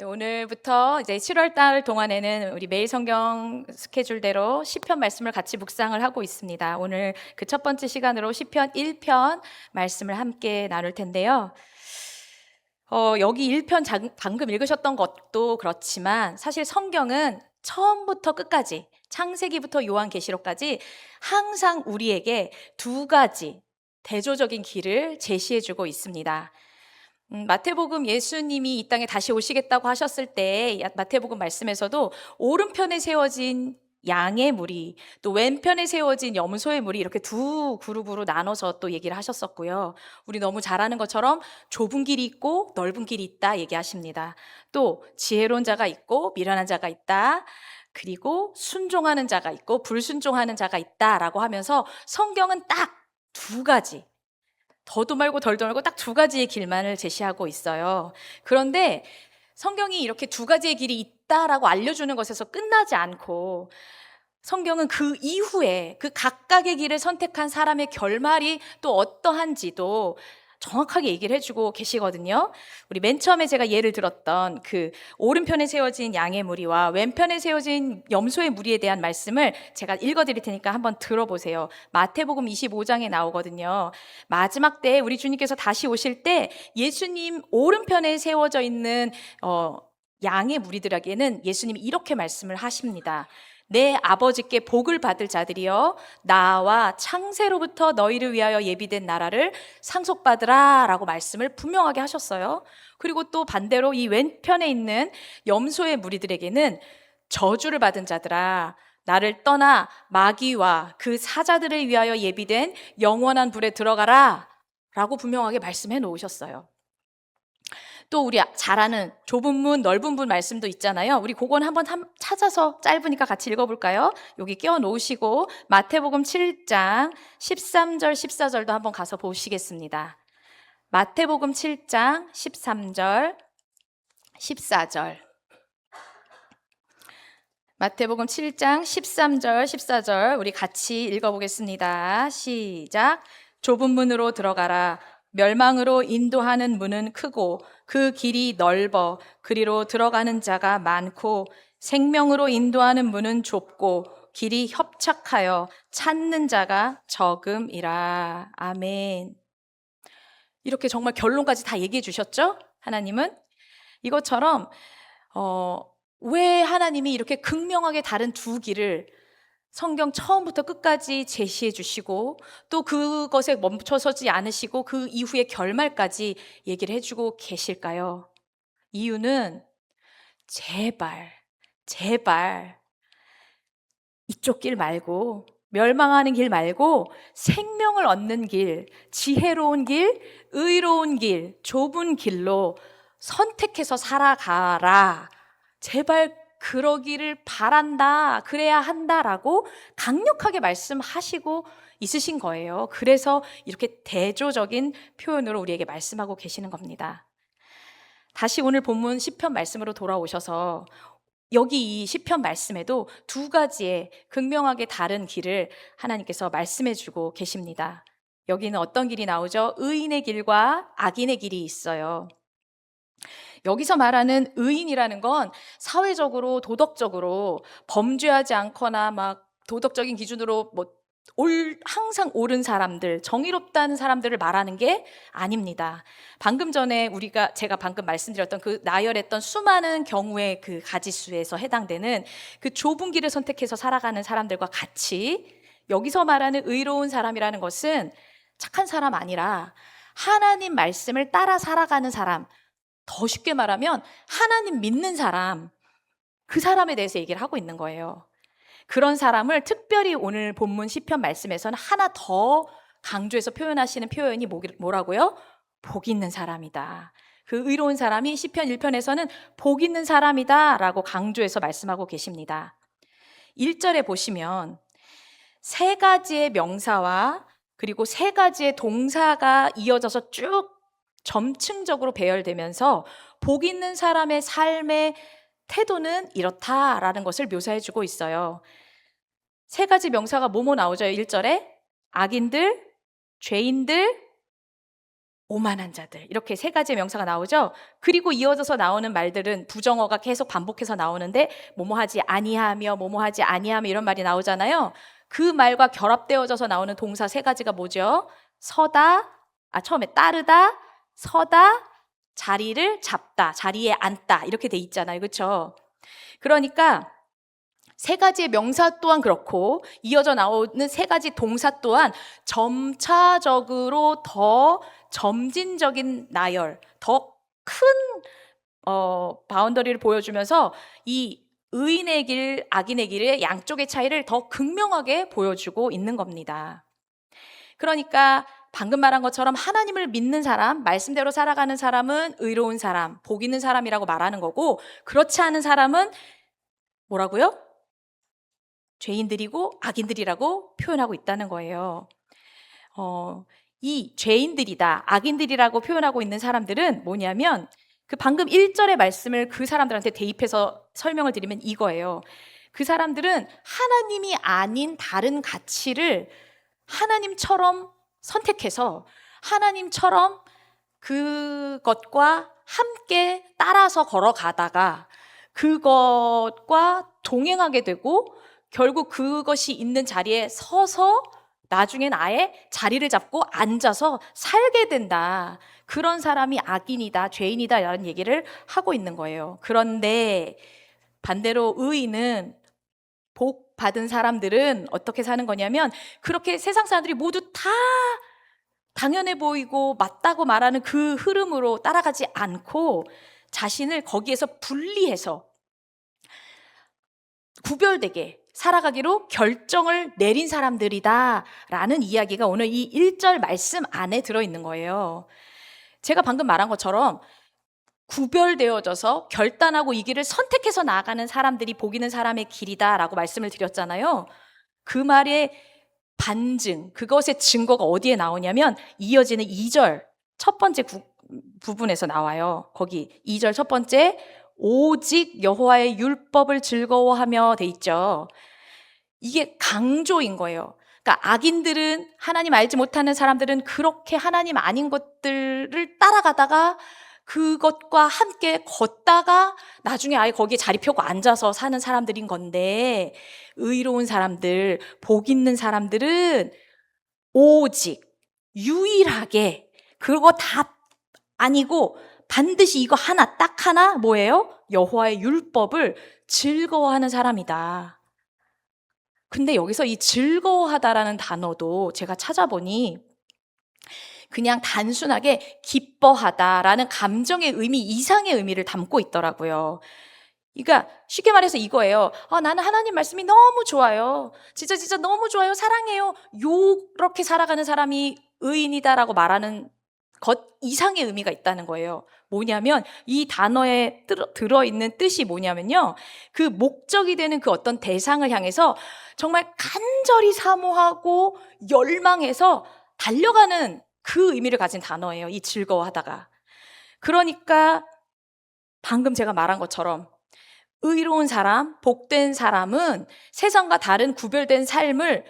오늘부터 이제 7월 달 동안에는 우리 매일 성경 스케줄대로 시편 말씀을 같이 묵상을 하고 있습니다. 오늘 그 첫 번째 시간으로 시편 1편 말씀을 함께 나눌 텐데요. 여기 1편 방금 읽으셨던 것도 그렇지만 사실 성경은 처음부터 끝까지 창세기부터 요한계시록까지 항상 우리에게 두 가지 대조적인 길을 제시해주고 있습니다. 마태복음 예수님이 이 땅에 다시 오시겠다고 하셨을 때 마태복음 말씀에서도 오른편에 세워진 양의 무리, 또 왼편에 세워진 염소의 무리 이렇게 두 그룹으로 나눠서 또 얘기를 하셨었고요. 우리 너무 잘 아는 것처럼 좁은 길이 있고 넓은 길이 있다 얘기하십니다. 또 지혜로운 자가 있고 미련한 자가 있다. 그리고 순종하는 자가 있고 불순종하는 자가 있다라고 하면서 성경은 딱 두 가지, 더도 말고 덜도 말고 딱 두 가지의 길만을 제시하고 있어요. 그런데 성경이 이렇게 두 가지의 길이 있다라고 알려주는 것에서 끝나지 않고 성경은 그 이후에 그 각각의 길을 선택한 사람의 결말이 또 어떠한지도 정확하게 얘기를 해주고 계시거든요. 우리 맨 처음에 제가 예를 들었던 그 오른편에 세워진 양의 무리와 왼편에 세워진 염소의 무리에 대한 말씀을 제가 읽어드릴 테니까 한번 들어보세요. 마태복음 25장에 나오거든요. 마지막 때에 우리 주님께서 다시 오실 때 예수님 오른편에 세워져 있는 양의 무리들에게는 예수님이 이렇게 말씀을 하십니다. 내 아버지께 복을 받을 자들이여 나와 창세로부터 너희를 위하여 예비된 나라를 상속받으라 라고 말씀을 분명하게 하셨어요. 그리고 또 반대로 이 왼편에 있는 염소의 무리들에게는 저주를 받은 자들아 나를 떠나 마귀와 그 사자들을 위하여 예비된 영원한 불에 들어가라 라고 분명하게 말씀해 놓으셨어요. 또 우리 잘 아는 좁은 문, 넓은 문 말씀도 있잖아요. 우리 그건 한번 찾아서 짧으니까 같이 읽어볼까요? 여기 끼워 놓으시고 마태복음 7장 13절, 14절도 한번 가서 보시겠습니다. 마태복음 7장 13절, 14절. 마태복음 7장 13절, 14절 우리 같이 읽어보겠습니다. 시작. 좁은 문으로 들어가라. 멸망으로 인도하는 문은 크고 그 길이 넓어 그리로 들어가는 자가 많고 생명으로 인도하는 문은 좁고 길이 협착하여 찾는 자가 적음이라. 아멘. 이렇게 정말 결론까지 다 얘기해 주셨죠? 하나님은 이것처럼 왜 하나님이 이렇게 극명하게 다른 두 길을 성경 처음부터 끝까지 제시해 주시고 또 그것에 멈춰서지 않으시고 그 이후의 결말까지 얘기를 해주고 계실까요? 이유는 제발 이쪽 길 말고 멸망하는 길 말고 생명을 얻는 길, 지혜로운 길, 의로운 길, 좁은 길로 선택해서 살아가라. 제발 그러기를 바란다. 그래야 한다라고 강력하게 말씀하시고 있으신 거예요. 그래서 이렇게 대조적인 표현으로 우리에게 말씀하고 계시는 겁니다. 다시 오늘 본문 시편 말씀으로 돌아오셔서 여기 이 시편 말씀에도 두 가지의 극명하게 다른 길을 하나님께서 말씀해 주고 계십니다. 여기는 어떤 길이 나오죠? 의인의 길과 악인의 길이 있어요. 여기서 말하는 의인이라는 건 사회적으로 도덕적으로 범죄하지 않거나 막 도덕적인 기준으로 항상 옳은 사람들, 정의롭다는 사람들을 말하는 게 아닙니다. 방금 전에 제가 방금 말씀드렸던 그 나열했던 수많은 경우의 그 가지수에서 해당되는 그 좁은 길을 선택해서 살아가는 사람들과 같이 여기서 말하는 의로운 사람이라는 것은 착한 사람 아니라 하나님 말씀을 따라 살아가는 사람, 더 쉽게 말하면 하나님 믿는 사람, 그 사람에 대해서 얘기를 하고 있는 거예요. 그런 사람을 특별히 오늘 본문 시편 말씀에서는 하나 더 강조해서 표현하시는 표현이 뭐라고요? 복 있는 사람이다. 그 의로운 사람이 시편 1편에서는 복 있는 사람이다 라고 강조해서 말씀하고 계십니다. 1절에 보시면 세 가지의 명사와 그리고 세 가지의 동사가 이어져서 쭉 점층적으로 배열되면서 복 있는 사람의 삶의 태도는 이렇다라는 것을 묘사해주고 있어요. 세 가지 명사가 뭐뭐 나오죠? 1절에 악인들, 죄인들, 오만한 자들, 이렇게 세 가지의 명사가 나오죠. 그리고 이어져서 나오는 말들은 부정어가 계속 반복해서 나오는데 뭐뭐하지 아니하며 뭐뭐하지 아니하며 이런 말이 나오잖아요. 그 말과 결합되어져서 나오는 동사 세 가지가 뭐죠? 서다, 처음에 따르다, 서다, 자리를 잡다, 자리에 앉다, 이렇게 돼 있잖아요. 그렇죠? 그러니까 세 가지의 명사 또한 그렇고 이어져 나오는 세 가지 동사 또한 점차적으로 더 점진적인 나열, 더 큰 바운더리를 보여주면서 이 의인의 길, 악인의 길의 양쪽의 차이를 더 극명하게 보여주고 있는 겁니다. 그러니까 방금 말한 것처럼 하나님을 믿는 사람, 말씀대로 살아가는 사람은 의로운 사람, 복 있는 사람이라고 말하는 거고, 그렇지 않은 사람은 뭐라고요? 죄인들이고 악인들이라고 표현하고 있다는 거예요. 이 죄인들이다, 악인들이라고 표현하고 있는 사람들은 뭐냐면 그 방금 1절의 말씀을 그 사람들한테 대입해서 설명을 드리면 이거예요. 그 사람들은 하나님이 아닌 다른 가치를 하나님처럼 선택해서 하나님처럼 그것과 함께 따라서 걸어가다가 그것과 동행하게 되고 결국 그것이 있는 자리에 서서 나중엔 아예 자리를 잡고 앉아서 살게 된다. 그런 사람이 악인이다, 죄인이다 라는 얘기를 하고 있는 거예요. 그런데 반대로 의인은, 복 받은 사람들은 어떻게 사는 거냐면 그렇게 세상 사람들이 모두 다 당연해 보이고 맞다고 말하는 그 흐름으로 따라가지 않고 자신을 거기에서 분리해서 구별되게 살아가기로 결정을 내린 사람들이다라는 이야기가 오늘 이 1절 말씀 안에 들어있는 거예요. 제가 방금 말한 것처럼 구별되어져서 결단하고 이 길을 선택해서 나아가는 사람들이 복 있는 사람의 길이다라고 말씀을 드렸잖아요. 그 말의 반증, 그것의 증거가 어디에 나오냐면 이어지는 2절 첫 번째 부분에서 나와요. 거기 2절 첫 번째, 오직 여호와의 율법을 즐거워하며 돼 있죠. 이게 강조인 거예요. 그러니까 악인들은, 하나님 알지 못하는 사람들은 그렇게 하나님 아닌 것들을 따라가다가 그것과 함께 걷다가 나중에 아예 거기에 자리 펴고 앉아서 사는 사람들인 건데, 의로운 사람들, 복 있는 사람들은 오직 유일하게 그거 다 아니고 반드시 이거 하나, 딱 하나 뭐예요? 여호와의 율법을 즐거워하는 사람이다. 근데 여기서 이 즐거워하다라는 단어도 제가 찾아보니 그냥 단순하게 기뻐하다라는 감정의 의미 이상의 의미를 담고 있더라고요. 그러니까 쉽게 말해서 이거예요. 나는 하나님 말씀이 너무 좋아요. 진짜 너무 좋아요. 사랑해요. 요렇게 살아가는 사람이 의인이다라고 말하는 것 이상의 의미가 있다는 거예요. 뭐냐면 이 단어에 들어있는 뜻이 뭐냐면요. 그 목적이 되는 그 어떤 대상을 향해서 정말 간절히 사모하고 열망해서 달려가는 그 의미를 가진 단어예요. 이 즐거워하다가. 그러니까 방금 제가 말한 것처럼 의로운 사람, 복된 사람은 세상과 다른 구별된 삶을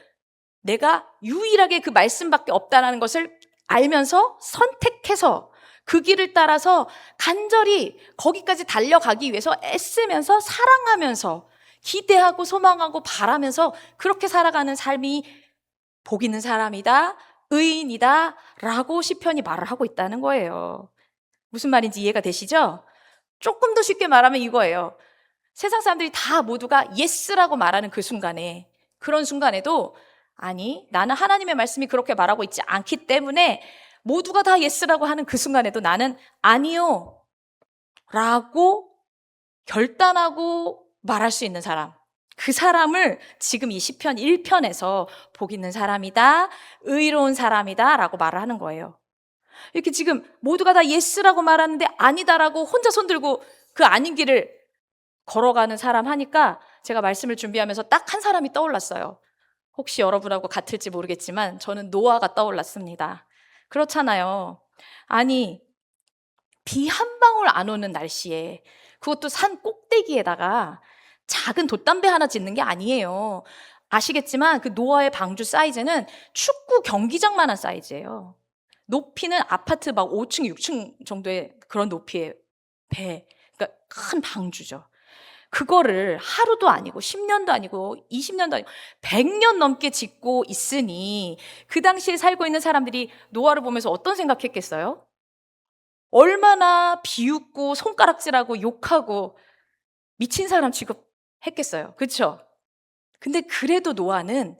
내가 유일하게 그 말씀밖에 없다는 것을 알면서 선택해서 그 길을 따라서 간절히 거기까지 달려가기 위해서 애쓰면서 사랑하면서 기대하고 소망하고 바라면서 그렇게 살아가는 삶이 복 있는 사람이다, 의인이다 라고 시편이 말을 하고 있다는 거예요. 무슨 말인지 이해가 되시죠? 조금 더 쉽게 말하면 이거예요. 세상 사람들이 다 모두가 예스라고 말하는 그 순간에, 그런 순간에도 아니, 나는 하나님의 말씀이 그렇게 말하고 있지 않기 때문에 모두가 다 예스라고 하는 그 순간에도 나는 아니요 라고 결단하고 말할 수 있는 사람, 그 사람을 지금 이 시편 1편에서 복 있는 사람이다, 의로운 사람이다 라고 말을 하는 거예요. 이렇게 지금 모두가 다 예스라고 말하는데 아니다라고 혼자 손들고 그 아닌 길을 걸어가는 사람 하니까 제가 말씀을 준비하면서 딱 한 사람이 떠올랐어요. 혹시 여러분하고 같을지 모르겠지만 저는 노아가 떠올랐습니다. 그렇잖아요. 아니, 비 한 방울 안 오는 날씨에, 그것도 산 꼭대기에다가 작은 돛담배 하나 짓는 게 아니에요. 아시겠지만 그 노아의 방주 사이즈는 축구 경기장만한 사이즈예요. 높이는 아파트 막 5층, 6층 정도의 그런 높이의 배. 그러니까 큰 방주죠. 그거를 하루도 아니고 10년도 아니고 20년도 아니고 100년 넘게 짓고 있으니 그 당시에 살고 있는 사람들이 노아를 보면서 어떤 생각했겠어요? 얼마나 비웃고 손가락질하고 욕하고 미친 사람 취급했겠어요. 그렇죠? 근데 그래도 노아는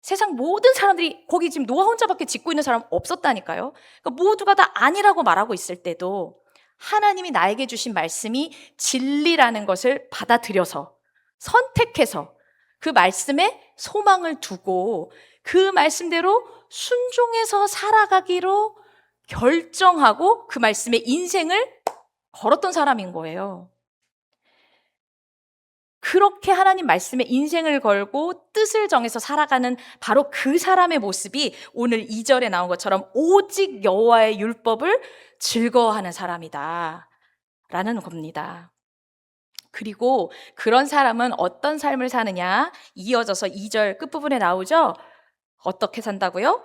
세상 모든 사람들이 거기 지금 노아 혼자밖에 짓고 있는 사람 없었다니까요. 그러니까 모두가 다 아니라고 말하고 있을 때도 하나님이 나에게 주신 말씀이 진리라는 것을 받아들여서 선택해서 그 말씀에 소망을 두고 그 말씀대로 순종해서 살아가기로 결정하고 그 말씀에 인생을 걸었던 사람인 거예요. 그렇게 하나님 말씀에 인생을 걸고 뜻을 정해서 살아가는 바로 그 사람의 모습이 오늘 2절에 나온 것처럼 오직 여호와의 율법을 즐거워하는 사람이다 라는 겁니다. 그리고 그런 사람은 어떤 삶을 사느냐? 이어져서 2절 끝부분에 나오죠? 어떻게 산다고요?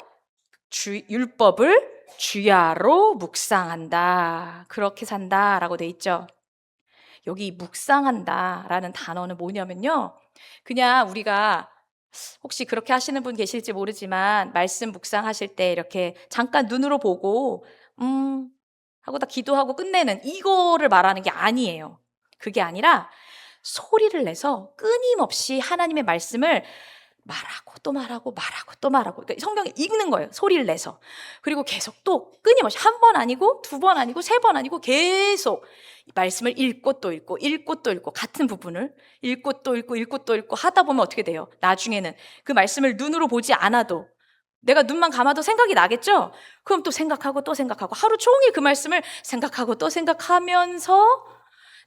율법을 주야로 묵상한다. 그렇게 산다라고 돼 있죠. 여기 묵상한다라는 단어는 뭐냐면요. 그냥 우리가 혹시 그렇게 하시는 분 계실지 모르지만 말씀 묵상하실 때 이렇게 잠깐 눈으로 보고 하고 다 기도하고 끝내는 이거를 말하는 게 아니에요. 그게 아니라 소리를 내서 끊임없이 하나님의 말씀을 말하고 또 말하고 말하고 또 말하고 그러니까 성경을 읽는 거예요. 소리를 내서. 그리고 계속 또 끊임없이 한 번 아니고 두 번 아니고 세 번 아니고 계속 말씀을 읽고 또 읽고 읽고 또 읽고 같은 부분을 읽고 또 읽고 읽고 또 읽고 하다 보면 어떻게 돼요? 나중에는 그 말씀을 눈으로 보지 않아도 내가 눈만 감아도 생각이 나겠죠? 그럼 또 생각하고 또 생각하고 하루 종일 그 말씀을 생각하고 또 생각하면서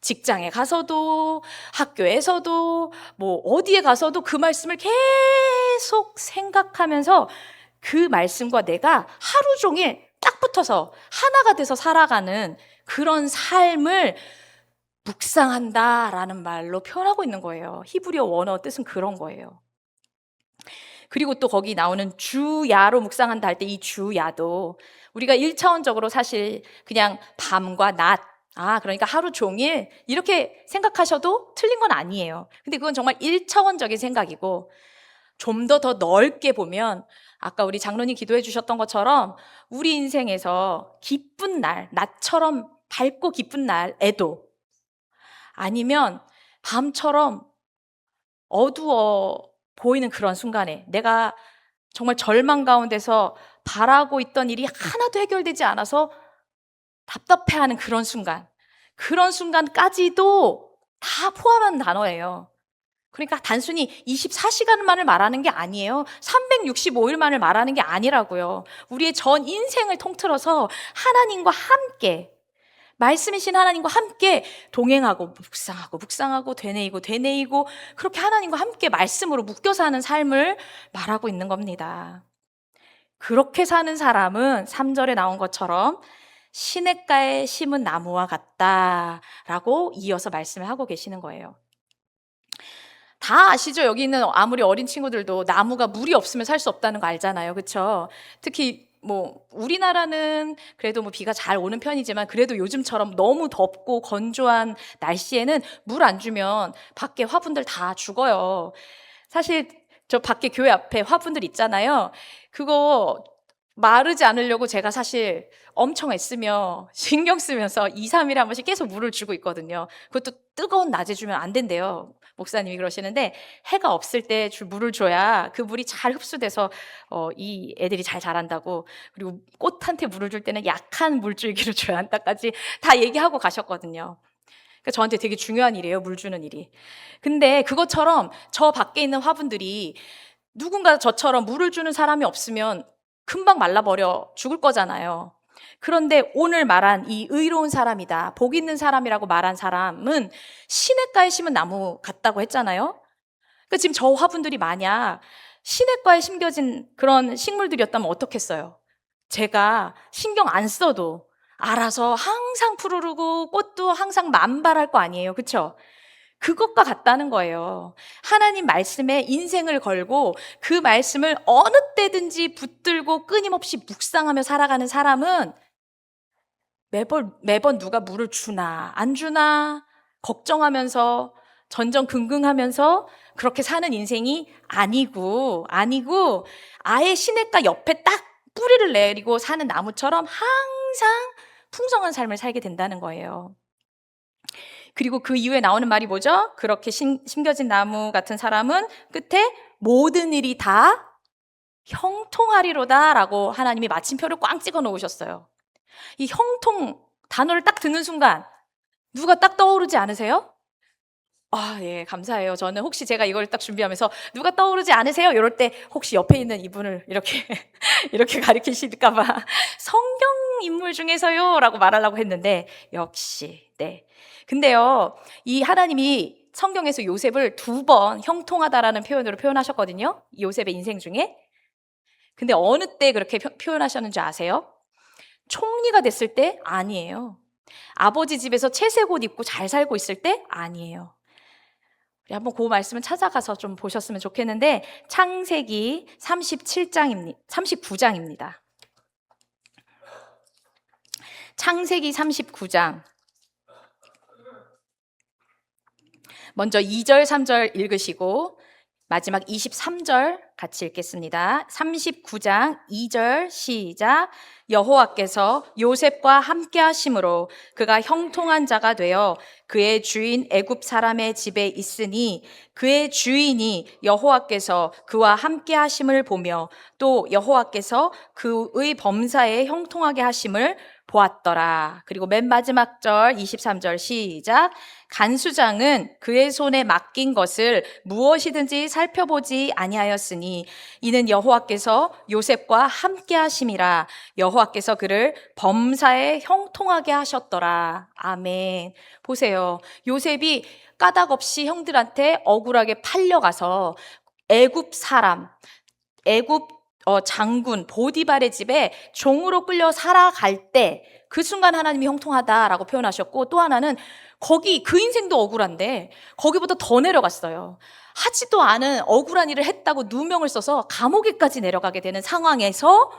직장에 가서도 학교에서도 뭐 어디에 가서도 그 말씀을 계속 생각하면서 그 말씀과 내가 하루 종일 딱 붙어서 하나가 돼서 살아가는 그런 삶을 묵상한다라는 말로 표현하고 있는 거예요. 히브리어 원어 뜻은 그런 거예요. 그리고 또 거기 나오는 주야로 묵상한다 할 때 이 주야도 우리가 1차원적으로 사실 그냥 밤과 낮 그러니까 하루 종일 이렇게 생각하셔도 틀린 건 아니에요. 근데 그건 정말 1차원적인 생각이고 좀 더 넓게 보면 아까 우리 장로님 기도해 주셨던 것처럼 우리 인생에서 기쁜 날, 낮처럼 밝고 기쁜 날에도 아니면 밤처럼 어두워 보이는 그런 순간에 내가 정말 절망 가운데서 바라고 있던 일이 하나도 해결되지 않아서 답답해하는 그런 순간까지도 다 포함한 단어예요. 그러니까 단순히 24시간만을 말하는 게 아니에요. 365일만을 말하는 게 아니라고요. 우리의 전 인생을 통틀어서 하나님과 함께 말씀이신 하나님과 함께 동행하고 묵상하고 되뇌이고 그렇게 하나님과 함께 말씀으로 묶여 사는 삶을 말하고 있는 겁니다. 그렇게 사는 사람은 3절에 나온 것처럼 시냇가에 심은 나무와 같다라고 이어서 말씀을 하고 계시는 거예요. 다 아시죠? 여기 있는 아무리 어린 친구들도 나무가 물이 없으면 살 수 없다는 거 알잖아요. 그렇죠? 특히 뭐 우리나라는 그래도 뭐 비가 잘 오는 편이지만 그래도 요즘처럼 너무 덥고 건조한 날씨에는 물 안 주면 밖에 화분들 다 죽어요. 사실 저 밖에 교회 앞에 화분들 있잖아요. 그거 마르지 않으려고 제가 사실 엄청 애쓰며 신경 쓰면서 2, 3일에 한 번씩 계속 물을 주고 있거든요. 그것도 뜨거운 낮에 주면 안 된대요. 목사님이 그러시는데 해가 없을 때 물을 줘야 그 물이 잘 흡수돼서 이 애들이 잘 자란다고. 그리고 꽃한테 물을 줄 때는 약한 물줄기로 줘야 한다까지 다 얘기하고 가셨거든요. 그러니까 저한테 되게 중요한 일이에요, 물 주는 일이. 근데 그것처럼 저 밖에 있는 화분들이 누군가 저처럼 물을 주는 사람이 없으면 금방 말라버려 죽을 거잖아요. 그런데 오늘 말한 이 의로운 사람이다, 복 있는 사람이라고 말한 사람은 시냇가에 심은 나무 같다고 했잖아요. 그러니까 지금 저 화분들이 만약 시냇가에 심겨진 그런 식물들이었다면 어떻겠어요? 제가 신경 안 써도 알아서 항상 푸르르고 꽃도 항상 만발할 거 아니에요. 그렇죠? 그것과 같다는 거예요. 하나님 말씀에 인생을 걸고 그 말씀을 어느 때든지 붙들고 끊임없이 묵상하며 살아가는 사람은 매번 누가 물을 주나 안 주나 걱정하면서 전전긍긍하면서 그렇게 사는 인생이 아니고 아예 시냇가 옆에 딱 뿌리를 내리고 사는 나무처럼 항상 풍성한 삶을 살게 된다는 거예요. 그리고 그 이후에 나오는 말이 뭐죠? 그렇게 심겨진 나무 같은 사람은 끝에 모든 일이 다 형통하리로다 라고 하나님이 마침표를 꽝 찍어 놓으셨어요. 이 형통 단어를 딱 듣는 순간 누가 딱 떠오르지 않으세요? 아, 예, 감사해요. 저는 혹시 제가 이걸 딱 준비하면서 누가 떠오르지 않으세요? 이럴 때 혹시 옆에 있는 이분을 이렇게 이렇게 가리키실까봐 성경 인물 중에서요 라고 말하려고 했는데 역시 네. 근데요, 이 하나님이 성경에서 요셉을 2번 형통하다라는 표현으로 표현하셨거든요. 요셉의 인생 중에. 근데 어느 때 그렇게 표현하셨는지 아세요? 총리가 됐을 때? 아니에요. 아버지 집에서 채색 옷 입고 잘 살고 있을 때? 아니에요. 우리 한번 그 말씀을 찾아가서 좀 보셨으면 좋겠는데 창세기 39장입니다. 창세기 39장. 먼저 2절, 3절 읽으시고 마지막 23절 같이 읽겠습니다. 39장 2절 시작. 여호와께서 요셉과 함께 하심으로 그가 형통한 자가 되어 그의 주인 애굽 사람의 집에 있으니 그의 주인이 여호와께서 그와 함께 하심을 보며 또 여호와께서 그의 범사에 형통하게 하심을 보았더라. 그리고 맨 마지막 절 23절 시작. 간수장은 그의 손에 맡긴 것을 무엇이든지 살펴보지 아니하였으니 이는 여호와께서 요셉과 함께 하심이라. 여호와께서 그를 범사에 형통하게 하셨더라. 아멘. 보세요. 요셉이 까닭없이 형들한테 억울하게 팔려가서 애굽 사람, 애굽 장군 보디발의 집에 종으로 끌려 살아갈 때 그 순간 하나님이 형통하다라고 표현하셨고, 또 하나는 거기 그 인생도 억울한데 거기보다 더 내려갔어요. 하지도 않은 억울한 일을 했다고 누명을 써서 감옥에까지 내려가게 되는 상황에서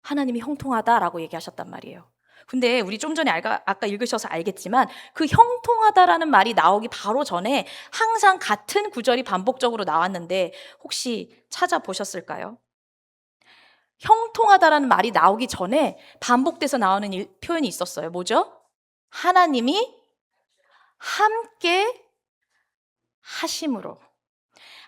하나님이 형통하다라고 얘기하셨단 말이에요. 근데 우리 좀 전에 아까 읽으셔서 알겠지만 그 형통하다라는 말이 나오기 바로 전에 항상 같은 구절이 반복적으로 나왔는데 혹시 찾아보셨을까요? 형통하다라는 말이 나오기 전에 반복돼서 나오는 표현이 있었어요. 뭐죠? 하나님이 함께 하심으로.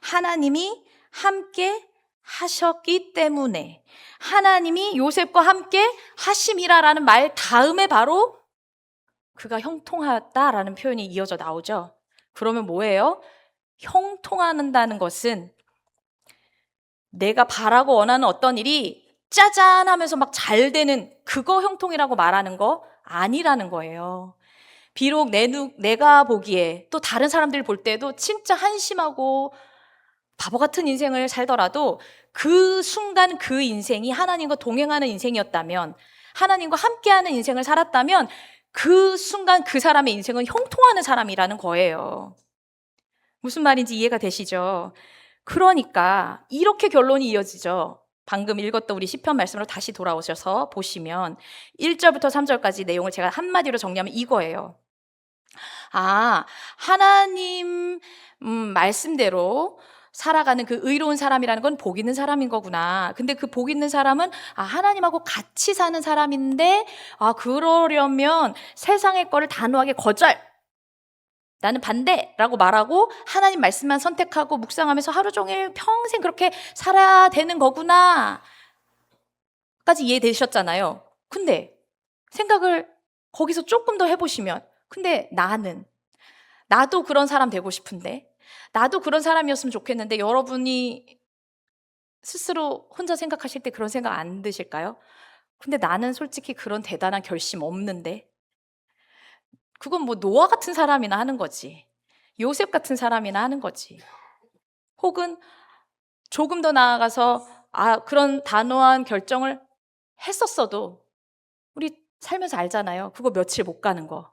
하나님이 함께 하셨기 때문에 하나님이 요셉과 함께 하심이라라는 말 다음에 바로 그가 형통하다라는 표현이 이어져 나오죠. 그러면 뭐예요? 형통한다는 것은 내가 바라고 원하는 어떤 일이 짜잔 하면서 막 잘 되는 그거 형통이라고 말하는 거 아니라는 거예요. 비록 내가 보기에 또 다른 사람들이 볼 때도 진짜 한심하고 바보 같은 인생을 살더라도 그 순간 그 인생이 하나님과 동행하는 인생이었다면, 하나님과 함께하는 인생을 살았다면 그 순간 그 사람의 인생은 형통하는 사람이라는 거예요. 무슨 말인지 이해가 되시죠? 그러니까 이렇게 결론이 이어지죠. 방금 읽었던 우리 시편 말씀으로 다시 돌아오셔서 보시면 1절부터 3절까지 내용을 제가 한마디로 정리하면 이거예요. 아, 하나님 말씀대로 살아가는 그 의로운 사람이라는 건 복 있는 사람인 거구나. 근데 그 복 있는 사람은 하나님하고 같이 사는 사람인데 그러려면 세상의 거를 단호하게 거절, 나는 반대라고 말하고 하나님 말씀만 선택하고 묵상하면서 하루 종일 평생 그렇게 살아야 되는 거구나 까지 이해되셨잖아요. 근데 생각을 거기서 조금 더 해보시면, 근데 나도 그런 사람 되고 싶은데, 나도 그런 사람이었으면 좋겠는데, 여러분이 스스로 혼자 생각하실 때 그런 생각 안 드실까요? 근데 나는 솔직히 그런 대단한 결심 없는데, 그건 뭐 노아 같은 사람이나 하는 거지, 요셉 같은 사람이나 하는 거지. 혹은 조금 더 나아가서 그런 단호한 결정을 했었어도 우리 살면서 알잖아요. 그거 며칠 못 가는 거.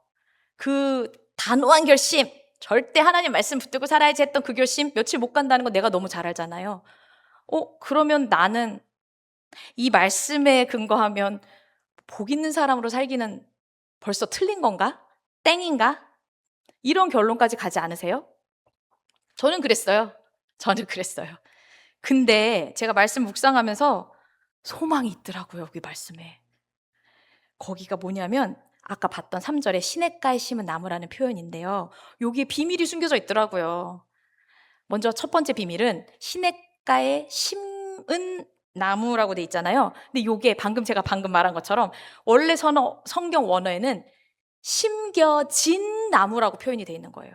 그 단호한 결심, 절대 하나님 말씀 붙들고 살아야지 했던 그 결심 며칠 못 간다는 거 내가 너무 잘 알잖아요. 그러면 나는 이 말씀에 근거하면 복 있는 사람으로 살기는 벌써 틀린 건가? 땡인가? 이런 결론까지 가지 않으세요? 저는 그랬어요. 근데 제가 말씀 묵상하면서 소망이 있더라고요, 여기 말씀에. 거기가 뭐냐면 아까 봤던 3절에 시냇가에 심은 나무라는 표현인데요. 여기에 비밀이 숨겨져 있더라고요. 먼저 첫 번째 비밀은 시냇가에 심은 나무라고 돼 있잖아요. 근데 요게 제가 방금 말한 것처럼 원래 성경 원어에는 심겨진 나무라고 표현이 돼 있는 거예요.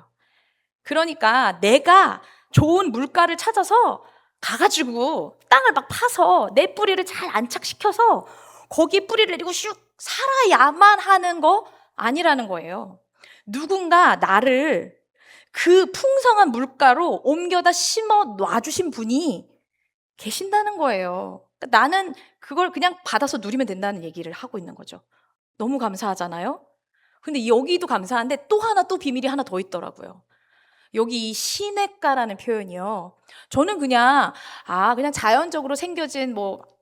그러니까 내가 좋은 물가를 찾아서 가가지고 땅을 막 파서 내 뿌리를 잘 안착시켜서 거기에 뿌리를 내리고 슉 살아야만 하는 거 아니라는 거예요. 누군가 나를 그 풍성한 물가로 옮겨다 심어 놔주신 분이 계신다는 거예요. 그러니까 나는 그걸 그냥 받아서 누리면 된다는 얘기를 하고 있는 거죠. 너무 감사하잖아요? 근데 여기도 감사한데 또 비밀이 하나 더 있더라고요. 여기 이 시냇가라는 표현이요. 저는 그냥 자연적으로 생겨진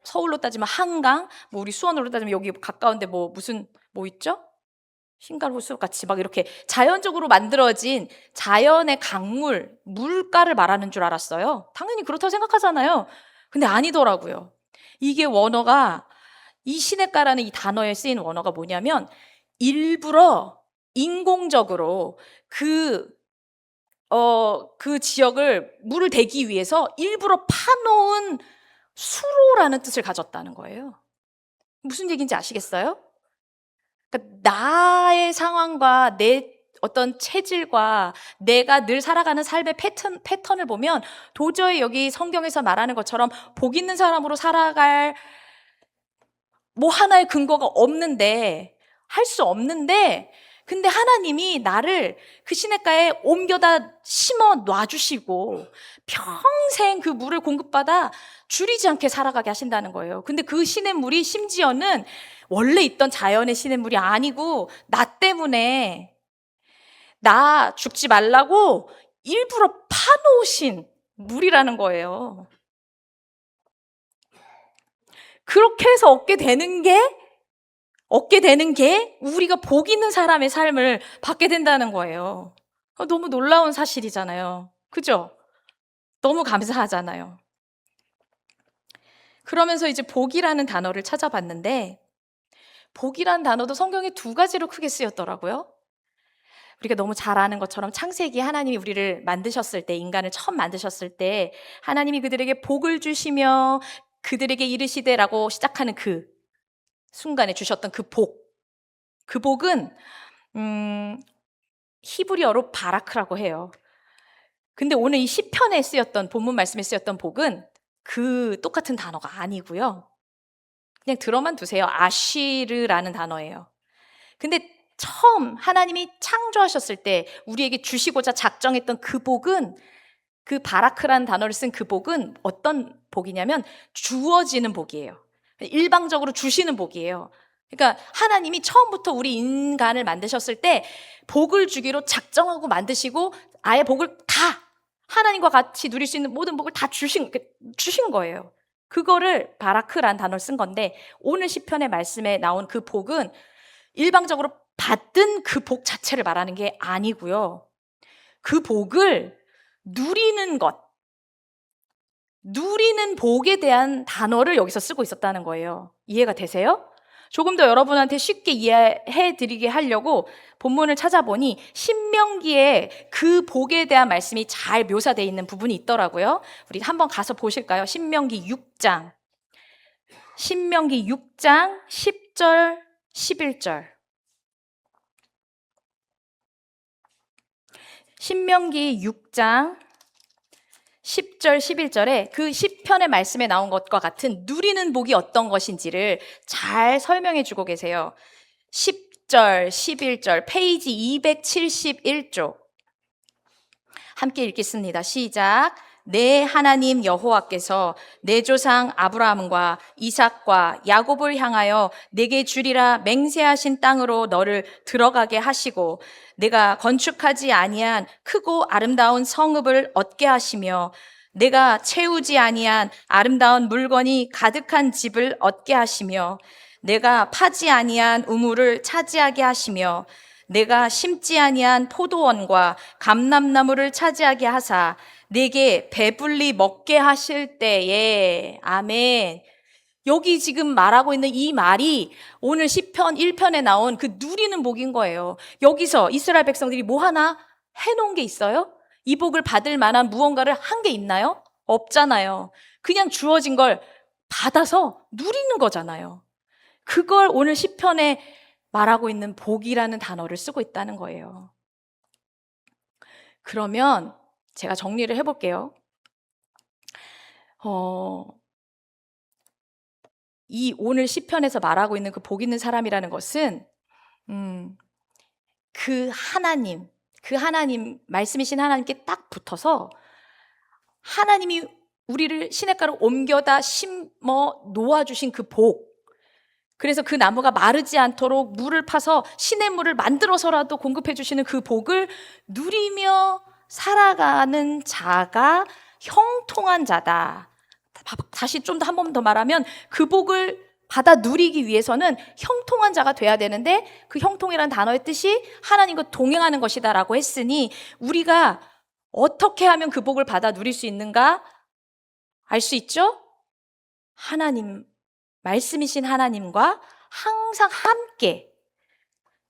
서울로 따지면 한강, 우리 수원으로 따지면 여기 가까운데 뭐 있죠? 신갈호수 같이 막 이렇게 자연적으로 만들어진 자연의 강물, 물가를 말하는 줄 알았어요. 당연히 그렇다고 생각하잖아요. 근데 아니더라고요. 이게 원어가 이 시냇가라는 이 단어에 쓰인 원어가 뭐냐면 일부러 인공적으로 그 지역을 물을 대기 위해서 일부러 파놓은 수로라는 뜻을 가졌다는 거예요. 무슨 얘기인지 아시겠어요? 그러니까 나의 상황과 내 어떤 체질과 내가 늘 살아가는 삶의 패턴을 보면 도저히 여기 성경에서 말하는 것처럼 복 있는 사람으로 살아갈 하나의 근거가 없는데, 할 수 없는데, 근데 하나님이 나를 그 시냇가에 옮겨다 심어 놔주시고 평생 그 물을 공급받아 줄이지 않게 살아가게 하신다는 거예요. 근데 그 시냇물이 심지어는 원래 있던 자연의 시냇물이 아니고 나 때문에 나 죽지 말라고 일부러 파놓으신 물이라는 거예요. 그렇게 해서 얻게 되는 게 우리가 복 있는 사람의 삶을 받게 된다는 거예요. 너무 놀라운 사실이잖아요. 그죠? 너무 감사하잖아요. 그러면서 이제 복이라는 단어를 찾아봤는데 복이라는 단어도 성경에 2가지로 크게 쓰였더라고요. 우리가 너무 잘 아는 것처럼 창세기 하나님이 우리를 만드셨을 때, 인간을 처음 만드셨을 때 하나님이 그들에게 복을 주시며 그들에게 이르시되라고 시작하는 그 순간에 주셨던 그 복은 히브리어로 바라크라고 해요. 근데 오늘 이 시편에 쓰였던 본문 말씀에 쓰였던 복은 그 똑같은 단어가 아니고요. 그냥 들어만 두세요. 아쉬르라는 단어예요. 근데 처음 하나님이 창조하셨을 때 우리에게 주시고자 작정했던 그 복은, 그 바라크라는 단어를 쓴 그 복은 어떤 복이냐면 주어지는 복이에요. 일방적으로 주시는 복이에요. 그러니까 하나님이 처음부터 우리 인간을 만드셨을 때 복을 주기로 작정하고 만드시고 아예 복을 다 하나님과 같이 누릴 수 있는 모든 복을 다 주신 거예요. 그거를 바라크라는 단어를 쓴 건데 오늘 시편의 말씀에 나온 그 복은 일방적으로 받은 그 복 자체를 말하는 게 아니고요. 그 복을 누리는 복에 대한 단어를 여기서 쓰고 있었다는 거예요. 이해가 되세요? 조금 더 여러분한테 쉽게 이해해 드리게 하려고 본문을 찾아보니 신명기에 그 복에 대한 말씀이 잘 묘사되어 있는 부분이 있더라고요. 우리 한번 가서 보실까요? 신명기 6장 10절, 11절. 신명기 6장 10절, 11절에 그 시편의 말씀에 나온 것과 같은 누리는 복이 어떤 것인지를 잘 설명해 주고 계세요. 10절, 11절, 페이지 271쪽. 함께 읽겠습니다. 시작. 내 하나님 여호와께서 내 조상 아브라함과 이삭과 야곱을 향하여 내게 주리라 맹세하신 땅으로 너를 들어가게 하시고 내가 건축하지 아니한 크고 아름다운 성읍을 얻게 하시며 내가 채우지 아니한 아름다운 물건이 가득한 집을 얻게 하시며 내가 파지 아니한 우물을 차지하게 하시며 내가 심지 아니한 포도원과 감람나무를 차지하게 하사 내게 배불리 먹게 하실 때에. 아멘. 여기 지금 말하고 있는 이 말이 오늘 시편 1편에 나온 그 누리는 복인 거예요. 여기서 이스라엘 백성들이 뭐 하나 해놓은 게 있어요? 이 복을 받을 만한 무언가를 한 게 있나요? 없잖아요. 그냥 주어진 걸 받아서 누리는 거잖아요. 그걸 오늘 시편에 말하고 있는 복이라는 단어를 쓰고 있다는 거예요. 그러면 제가 정리를 해볼게요. 이 오늘 시편에서 말하고 있는 그 복 있는 사람이라는 것은 그 하나님 말씀이신 하나님께 딱 붙어서 하나님이 우리를 시냇가로 옮겨다 심어 놓아주신 그 복, 그래서 그 나무가 마르지 않도록 물을 파서 시냇물을 만들어서라도 공급해 주시는 그 복을 누리며 살아가는 자가 형통한 자다. 다시 좀 더 한 번 더 말하면 그 복을 받아 누리기 위해서는 형통한 자가 돼야 되는데 그 형통이라는 단어의 뜻이 하나님과 동행하는 것이다라고 했으니 우리가 어떻게 하면 그 복을 받아 누릴 수 있는가 알 수 있죠? 하나님, 말씀이신 하나님과 항상 함께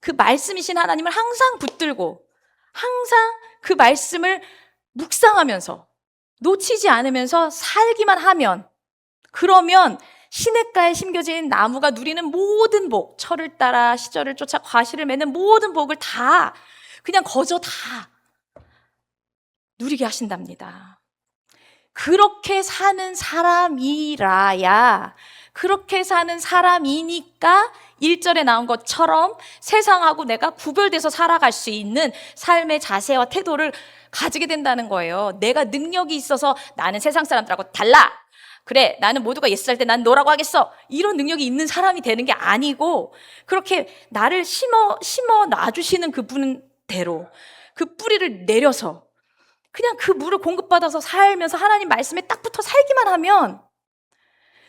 그 말씀이신 하나님을 항상 붙들고 항상 그 말씀을 묵상하면서 놓치지 않으면서 살기만 하면, 그러면 시냇가에 심겨진 나무가 누리는 모든 복, 철을 따라 시절을 쫓아 과실을 맺는 모든 복을 다 그냥 거저 다 누리게 하신답니다. 그렇게 사는 사람이라야, 그렇게 사는 사람이니까 1절에 나온 것처럼 세상하고 내가 구별돼서 살아갈 수 있는 삶의 자세와 태도를 가지게 된다는 거예요. 내가 능력이 있어서 나는 세상 사람들하고 달라, 그래 나는 모두가 예스 할 때 난 너라고 하겠어, 이런 능력이 있는 사람이 되는 게 아니고, 그렇게 나를 심어 놔주시는 그분대로 그 뿌리를 내려서 그냥 그 물을 공급받아서 살면서 하나님 말씀에 딱 붙어 살기만 하면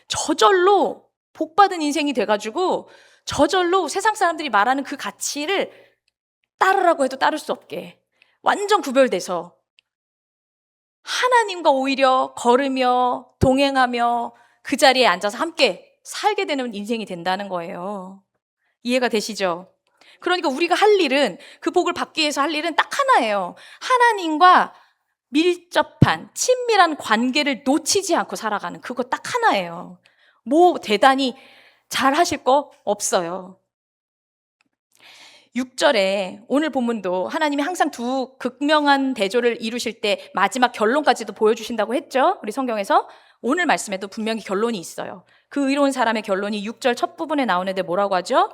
저절로 복받은 인생이 돼가지고 저절로 세상 사람들이 말하는 그 가치를 따르라고 해도 따를 수 없게 완전 구별돼서 하나님과 오히려 걸으며 동행하며 그 자리에 앉아서 함께 살게 되는 인생이 된다는 거예요. 이해가 되시죠? 그러니까 우리가 할 일은, 그 복을 받기 위해서 할 일은 딱 하나예요. 하나님과 밀접한 친밀한 관계를 놓치지 않고 살아가는 그거 딱 하나예요. 뭐 대단히 잘 하실 거 없어요. 6절에 오늘 본문도 하나님이 항상 두 극명한 대조를 이루실 때 마지막 결론까지도 보여주신다고 했죠. 우리 성경에서 오늘 말씀에도 분명히 결론이 있어요. 그 의로운 사람의 결론이 6절 첫 부분에 나오는데 뭐라고 하죠?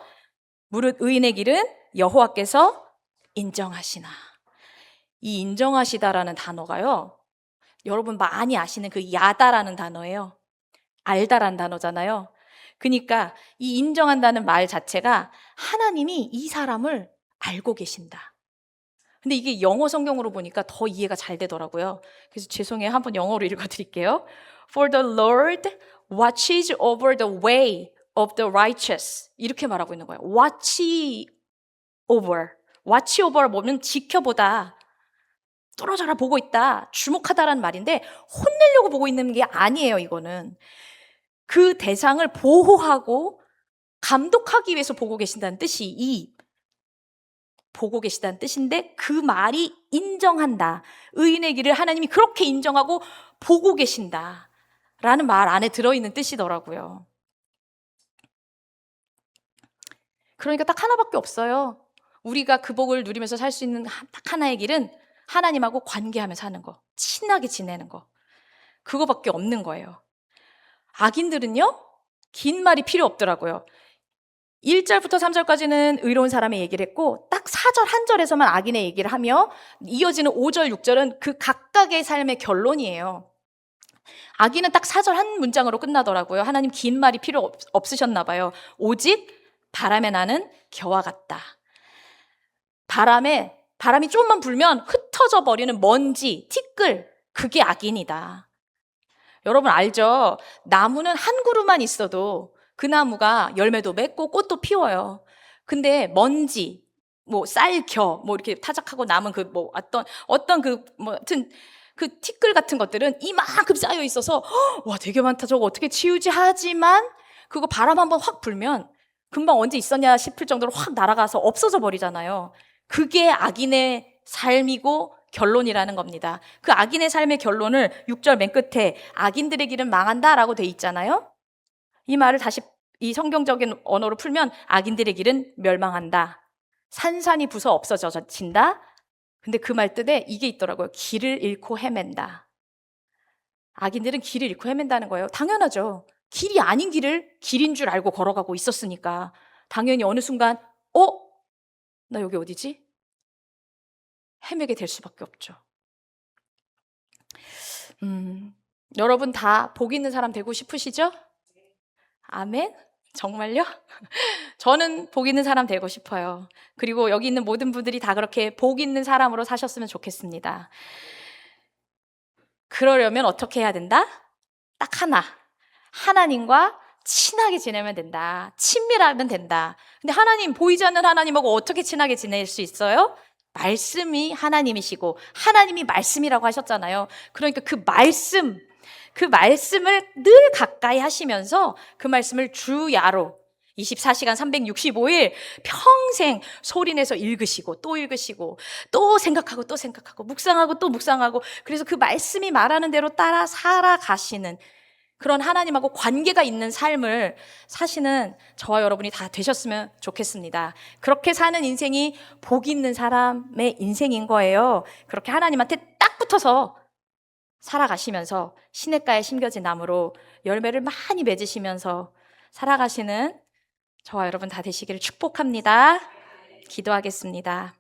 무릇 의인의 길은 여호와께서 인정하시나. 이 인정하시다라는 단어가요, 여러분 많이 아시는 그 야다라는 단어예요. 알다라는 단어잖아요. 그러니까 이 인정한다는 말 자체가 하나님이 이 사람을 알고 계신다. 근데 이게 영어 성경으로 보니까 더 이해가 잘 되더라고요. 그래서 죄송해요. 한번 영어로 읽어드릴게요. For the Lord watches over the way of the righteous. 이렇게 말하고 있는 거예요. watch over. watch over가 뭐냐면 지켜보다, 뚫어져라 보고 있다, 주목하다라는 말인데 혼내려고 보고 있는 게 아니에요. 이거는 그 대상을 보호하고 감독하기 위해서 보고 계신다는 뜻이, 이 보고 계시다는 뜻인데 그 말이 인정한다, 의인의 길을 하나님이 그렇게 인정하고 보고 계신다 라는 말 안에 들어있는 뜻이더라고요. 그러니까 딱 하나밖에 없어요. 우리가 그 복을 누리면서 살 수 있는 딱 하나의 길은 하나님하고 관계하며 사는 거, 친하게 지내는 거, 그거밖에 없는 거예요. 악인들은요, 긴 말이 필요 없더라고요. 1절부터 3절까지는 의로운 사람의 얘기를 했고 딱 4절 한 절에서만 악인의 얘기를 하며 이어지는 5절, 6절은 그 각각의 삶의 결론이에요. 악인은 딱 4절 한 문장으로 끝나더라고요. 하나님 긴 말이 필요 없으셨나 봐요. 오직 바람에 나는 겨와 같다. 바람이 좀만 불면 흩어져 버리는 먼지, 티끌, 그게 악인이다. 여러분 알죠? 나무는 한 그루만 있어도 그 나무가 열매도 맺고 꽃도 피워요. 근데 먼지, 뭐 쌀겨, 뭐 이렇게 타작하고 남은 그 뭐 어떤 그 뭐 하여튼 그 티끌 같은 것들은 이만큼 쌓여 있어서 와 되게 많다 저거 어떻게 치우지 하지만 그거 바람 한번 확 불면 금방 언제 있었냐 싶을 정도로 확 날아가서 없어져 버리잖아요. 그게 악인의 삶이고 결론이라는 겁니다. 그 악인의 삶의 결론을 6절 맨 끝에 악인들의 길은 망한다라고 돼 있잖아요. 이 말을 다시 이 성경적인 언어로 풀면 악인들의 길은 멸망한다. 산산이 부서 없어진다. 근데 그 말 뜻에 이게 있더라고요. 길을 잃고 헤맨다. 악인들은 길을 잃고 헤맨다는 거예요. 당연하죠. 길이 아닌 길을 길인 줄 알고 걸어가고 있었으니까 당연히 어느 순간 나 여기 어디지? 헤매게 될 수밖에 없죠. 여러분 다 복 있는 사람 되고 싶으시죠? 아멘? 정말요? 저는 복 있는 사람 되고 싶어요. 그리고 여기 있는 모든 분들이 다 그렇게 복 있는 사람으로 사셨으면 좋겠습니다. 그러려면 어떻게 해야 된다? 딱 하나. 하나님과 친하게 지내면 된다. 친밀하면 된다. 근데 하나님, 보이지 않는 하나님하고 어떻게 친하게 지낼 수 있어요? 말씀이 하나님이시고 하나님이 말씀이라고 하셨잖아요. 그러니까 그 말씀을 늘 가까이 하시면서 그 말씀을 주야로 24시간 365일 평생 소리내서 읽으시고 또 생각하고 또 생각하고 묵상하고 또 묵상하고 그래서 그 말씀이 말하는 대로 따라 살아가시는 그런 하나님하고 관계가 있는 삶을 사시는 저와 여러분이 다 되셨으면 좋겠습니다. 그렇게 사는 인생이 복 있는 사람의 인생인 거예요. 그렇게 하나님한테 딱 붙어서 살아가시면서 시냇가에 심겨진 나무로 열매를 많이 맺으시면서 살아가시는 저와 여러분 다 되시기를 축복합니다. 기도하겠습니다.